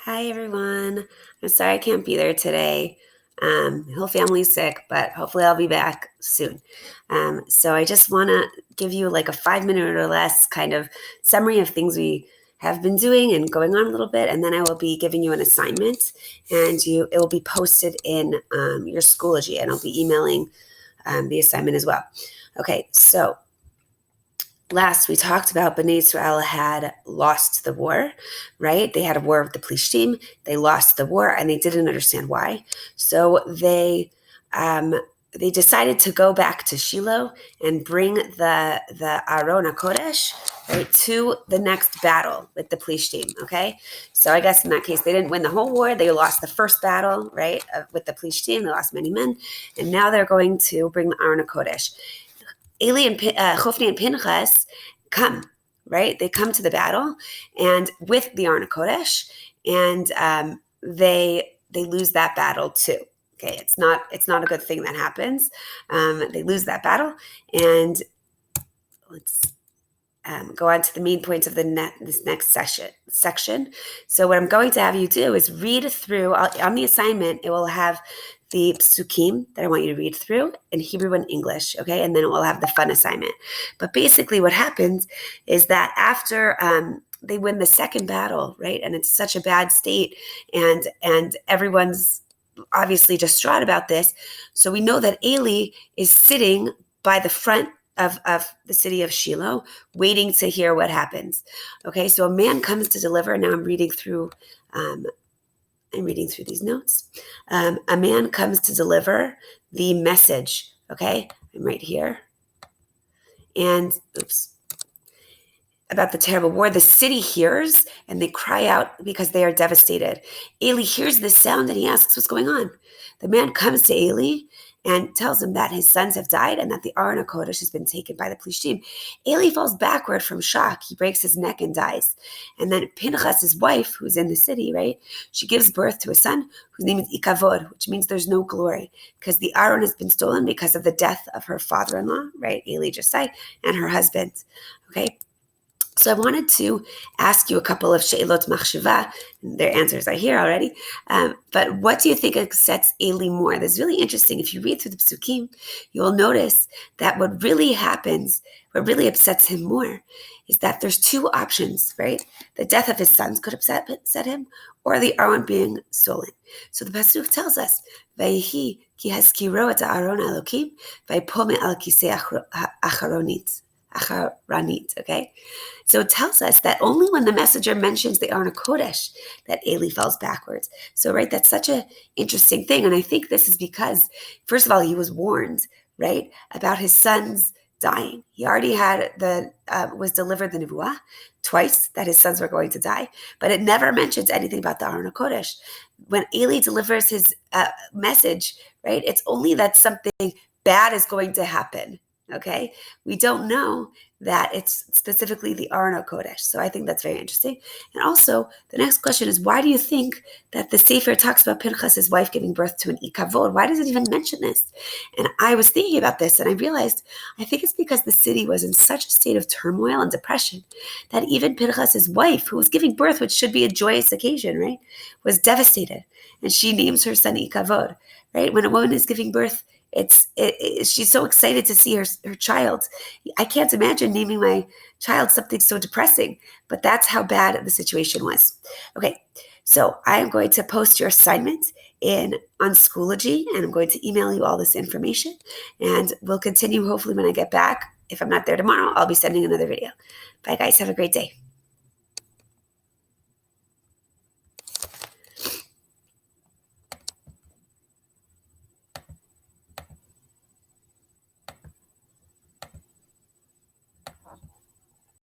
Hi, everyone. I'm sorry I can't be there today. My whole family's sick, but hopefully I'll be back soon. So I just want to give you like a 5 minute or less kind of summary of things we have been doing and going on a little bit, and then I will be giving you an assignment, and it will be posted in your Schoology, and I'll be emailing the assignment as well. Okay, so last we talked about Bnei Israel had lost the war, right? They had a war with the Plishtim. They lost the war and they didn't understand why. So they decided to go back to Shiloh and bring the Aron HaKodesh, right, to the next battle with the Plishtim, okay? So I guess in that case, they didn't win the whole war. They lost the first battle, right, with the Plishtim. They lost many men. And now they're going to bring the Aron HaKodesh. Eli and Chofni and Pinchas come, right? They come to the battle and with the Aron HaKodesh, and they lose that battle too. Okay, it's not a good thing that happens. They lose that battle, and let's go on to the main points of this next section. So what I'm going to have you do is read through on the assignment. It will have the psukim that I want you to read through in Hebrew and English, okay? And then it will have the fun assignment. But basically what happens is that after they win the second battle, right? And it's such a bad state, and everyone's obviously distraught about this. So we know that Eli is sitting by the front of the city of Shiloh, waiting to hear what happens. Okay, so a man comes to deliver. Now I'm reading through these notes. A man comes to deliver the message. Okay, I'm right here. And about the terrible war, the city hears and they cry out because they are devastated. Eli hears this sound and he asks what's going on. The man comes to Eli and tells him that his sons have died and that the Aron HaKodesh has been taken by the Plishtim. Eli falls backward from shock. He breaks his neck and dies. And then Pinchas, his wife, who's in the city, right? She gives birth to a son whose name is Ikavod, which means there's no glory, because the Aron has been stolen because of the death of her father-in-law, right? Eli just died, and her husband, okay? So I wanted to ask you a couple of she'elot machshava. Their answers are here already. But what do you think upsets Eli more? That's really interesting. If you read through the psukim, you will notice that what really happens, what really upsets him more, is that there's two options, right? The death of his sons could upset him, or the Aron being stolen. So the pasuk tells us, "Vayihi ki haskiro et Aron Elokim, vayipol me'al kisei acharonit." Okay? So it tells us that only when the messenger mentions the Aron HaKodesh that Eli falls backwards. So, right, that's such an interesting thing. And I think this is because, first of all, he was warned, right, about his sons dying. He already had was delivered the Nevuah twice that his sons were going to die, but it never mentions anything about the Aron HaKodesh. When Eli delivers his message, right, it's only that something bad is going to happen. Okay, we don't know that it's specifically the Aron HaKodesh. So I think that's very interesting. And also, the next question is, why do you think that the Sefer talks about Pinchas' wife giving birth to an Ikavod? Why does it even mention this? And I was thinking about this, and I realized, I think it's because the city was in such a state of turmoil and depression that even Pinchas' wife, who was giving birth, which should be a joyous occasion, right, was devastated. And she names her son Ikavod, right? When a woman is giving birth, she's so excited to see her child. I can't imagine naming my child something so depressing, but that's how bad the situation was. Okay, so I am going to post your assignment on Schoology, and I'm going to email you all this information, and we'll continue hopefully when I get back. If I'm not there tomorrow, I'll be sending another video. Bye, guys. Have a great day.